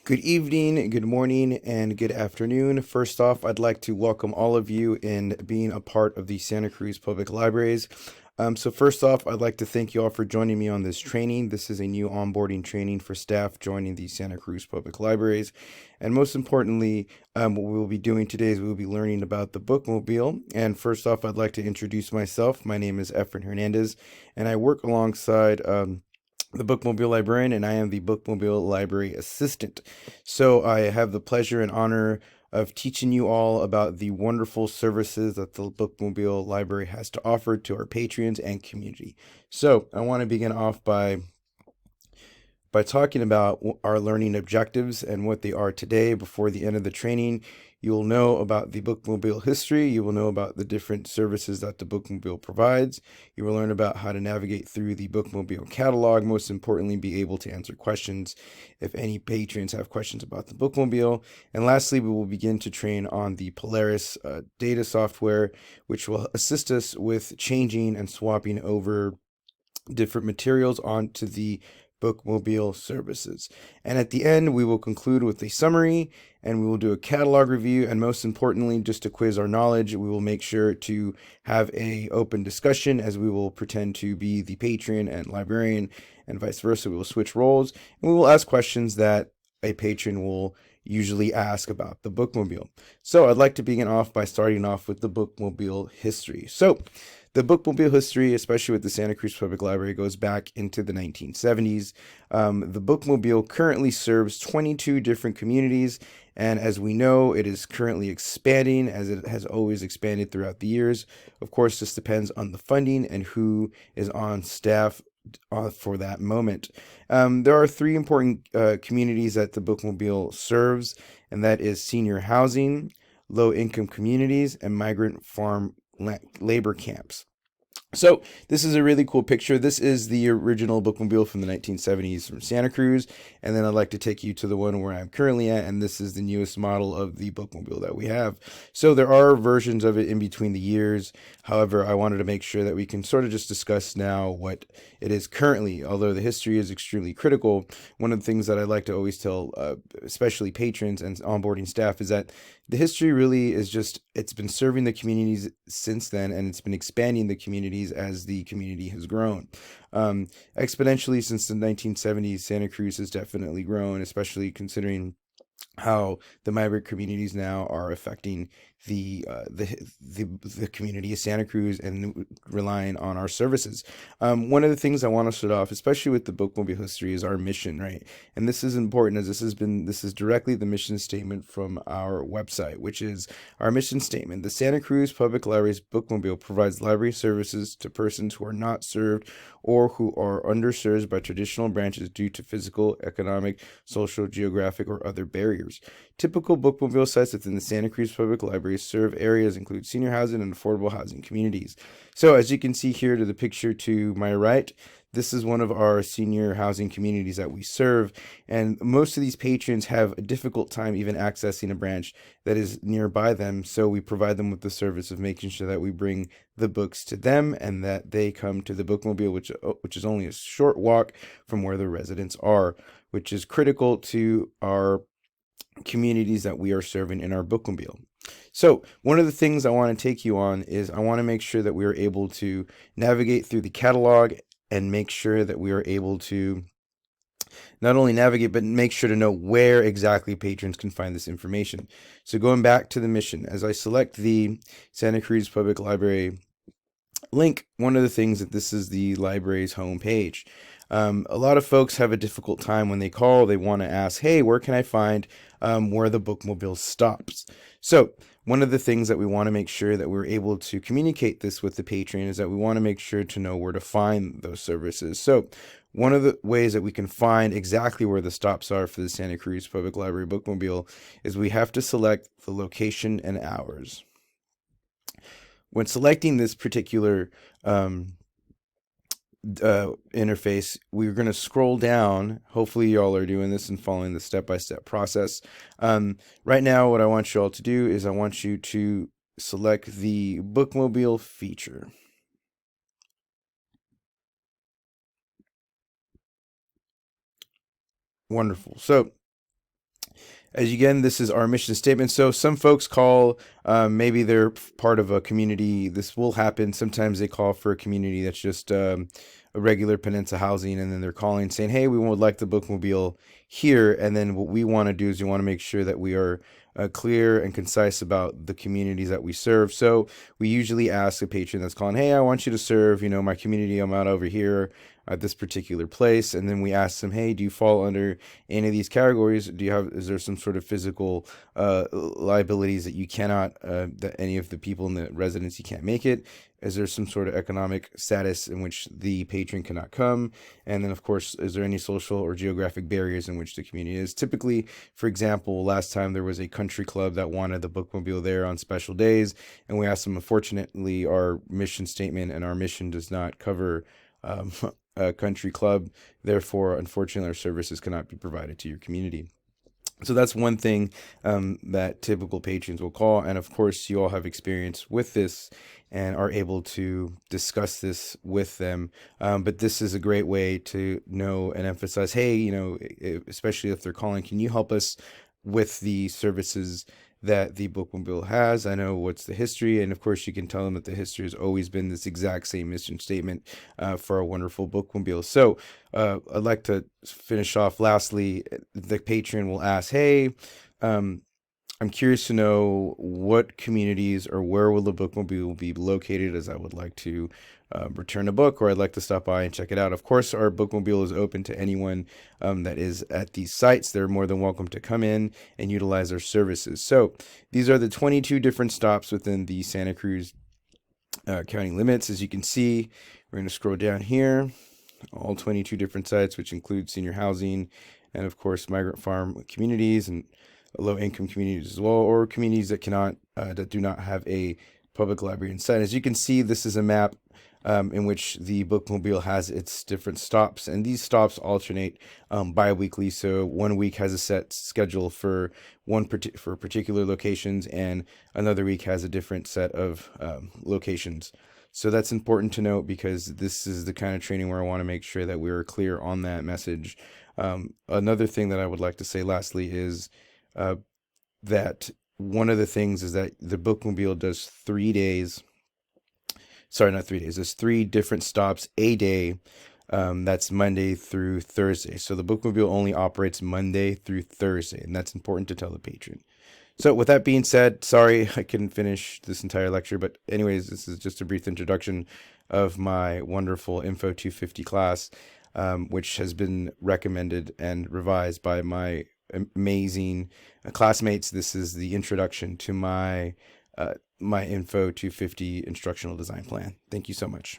Good evening, good morning, and good afternoon. First off, I'd like to welcome all of you in being a part of the Santa Cruz Public Libraries. First off, I'd like to thank you all for joining me on this training. This is a new onboarding training for staff joining the Santa Cruz Public Libraries. And most importantly, what we will be doing today is we will be learning about the Bookmobile. And first off, I'd like to introduce myself. My name is Efren Hernandez, and I work alongside the Bookmobile librarian, and I am the Bookmobile library assistant. So I have the pleasure and honor of teaching you all about the wonderful services that the Bookmobile library has to offer to our patrons and community. So I want to begin off by talking about our learning objectives and what they are today. Before the end of the training, you will know about the Bookmobile history. You will know about the different services that the Bookmobile provides. You will learn about how to navigate through the Bookmobile catalog. Most importantly, be able to answer questions if any patrons have questions about the Bookmobile. And lastly, we will begin to train on the Polaris data software, which will assist us with changing and swapping over different materials onto the Bookmobile services. And at the end, we will conclude with a summary and we will do a catalog review. And most importantly, just to quiz our knowledge, we will make sure to have a open discussion as we will pretend to be the patron and librarian and vice versa. We will switch roles and we will ask questions that a patron will usually ask about the Bookmobile. So I'd like to begin off by starting off with the Bookmobile history. So the Bookmobile history, especially with the Santa Cruz Public Library, goes back into the 1970s. The Bookmobile currently serves 22 different communities, and as we know, it is currently expanding as it has always expanded throughout the years. Of course, this depends on the funding and who is on staff for that moment. There are three important communities that the Bookmobile serves, and that is senior housing, low-income communities, and migrant farm labor camps. So this is a really cool picture. This is the original Bookmobile from the 1970s from Santa Cruz, and then I'd like to take you to the one where I'm currently at, and this is the newest model of the Bookmobile that we have. So there are versions of it in between the years. However, I wanted to make sure that we can sort of just discuss now what it is currently. Although the history is extremely critical, one of the things that I like to always tell, especially patrons and onboarding staff, is that the history really is just, it's been serving the communities since then, and it's been expanding the communities as the community has grown. Exponentially since the 1970s, Santa Cruz has definitely grown, especially considering how the migrant communities now are affecting the community of Santa Cruz and relying on our services. One of the things I want to start off, especially with the Bookmobile history, is our mission, right? And this is important as this is directly the mission statement from our website, which is our mission statement. The Santa Cruz Public Library's Bookmobile provides library services to persons who are not served or who are underserved by traditional branches due to physical, economic, social, geographic, or other barriers. Typical Bookmobile sites within the Santa Cruz Public Library serve areas include senior housing and affordable housing communities. So as you can see here to the picture to my right, this is one of our senior housing communities that we serve, and most of these patrons have a difficult time even accessing a branch that is nearby them, so we provide them with the service of making sure that we bring the books to them and that they come to the Bookmobile, which is only a short walk from where the residents are, which is critical to our communities that we are serving in our Bookmobile. So one of the things I want to take you on is I want to make sure that we are able to navigate through the catalog and make sure that we are able to not only navigate, but make sure to know where exactly patrons can find this information. So going back to the mission, as I select the Santa Cruz Public Library link, one of the things that this is the library's homepage. A lot of folks have a difficult time when they call. They want to ask, hey, where can I find where the Bookmobile stops? So one of the things that we want to make sure that we're able to communicate this with the patron is that we want to make sure to know where to find those services. So one of the ways that we can find exactly where the stops are for the Santa Cruz Public Library Bookmobile is we have to select the location and hours. When selecting this particular interface, we're going to scroll down. Hopefully y'all are doing this and following the step-by-step process. Right now, what I want you all to do is I want you to select the Bookmobile feature. Wonderful. So As again, this is our mission statement. So some folks call, maybe they're part of a community. This will happen. Sometimes they call for a community that's just a regular Peninsula housing, and then they're calling saying, "Hey, we would like the bookmobile here." And then what we want to do is we want to make sure that we are clear and concise about the communities that we serve. So we usually ask a patron that's calling, "Hey, I want you to serve, my community. I'm out over here at this particular place." And then we ask them, "Hey, do you fall under any of these categories? Is there some sort of physical liabilities that you cannot, that any of the people in the residency can't make it? Is there some sort of economic status in which the patron cannot come? And then, of course, is there any social or geographic barriers in which the community is?" Typically, for example, last time there was a country club that wanted the bookmobile there on special days, and we asked them, unfortunately, our mission statement and our mission does not cover a country club. Therefore, unfortunately, our services cannot be provided to your community. So that's one thing that typical patrons will call. And of course, you all have experience with this and are able to discuss this with them. But this is a great way to know and emphasize, hey, especially if they're calling, can you help us with the services that the bookmobile has? I know what's the history, and of course you can tell them that the history has always been this exact same mission statement for a wonderful bookmobile. So I'd like to finish off. Lastly, the patron will ask, "Hey, I'm curious to know what communities or where will the bookmobile be located, as I would like to return a book, or I'd like to stop by and check it out." Of course, our bookmobile is open to anyone that is at these sites. They're more than welcome to come in and utilize our services. So these are the 22 different stops within the Santa Cruz County limits. As you can see, we're going to scroll down here, all 22 different sites, which include senior housing and, of course, migrant farm communities and low-income communities as well, or communities that do not have a public library inside. As you can see, this is a map in which the bookmobile has its different stops, and these stops alternate bi-weekly. So one week has a set schedule for particular locations, and another week has a different set of locations. So that's important to note, because this is the kind of training where I want to make sure that we're clear on that message. Another thing that I would like to say lastly is that one of the things is that the bookmobile does 3 days. Sorry, not 3 days. There's 3 different stops a day. That's Monday through Thursday. So the bookmobile only operates Monday through Thursday, and that's important to tell the patron. So with that being said, sorry I couldn't finish this entire lecture, but anyways, this is just a brief introduction of my wonderful Info 250 class, which has been recommended and revised by my amazing classmates. This is the introduction to my Info 250 instructional design plan. Thank you so much.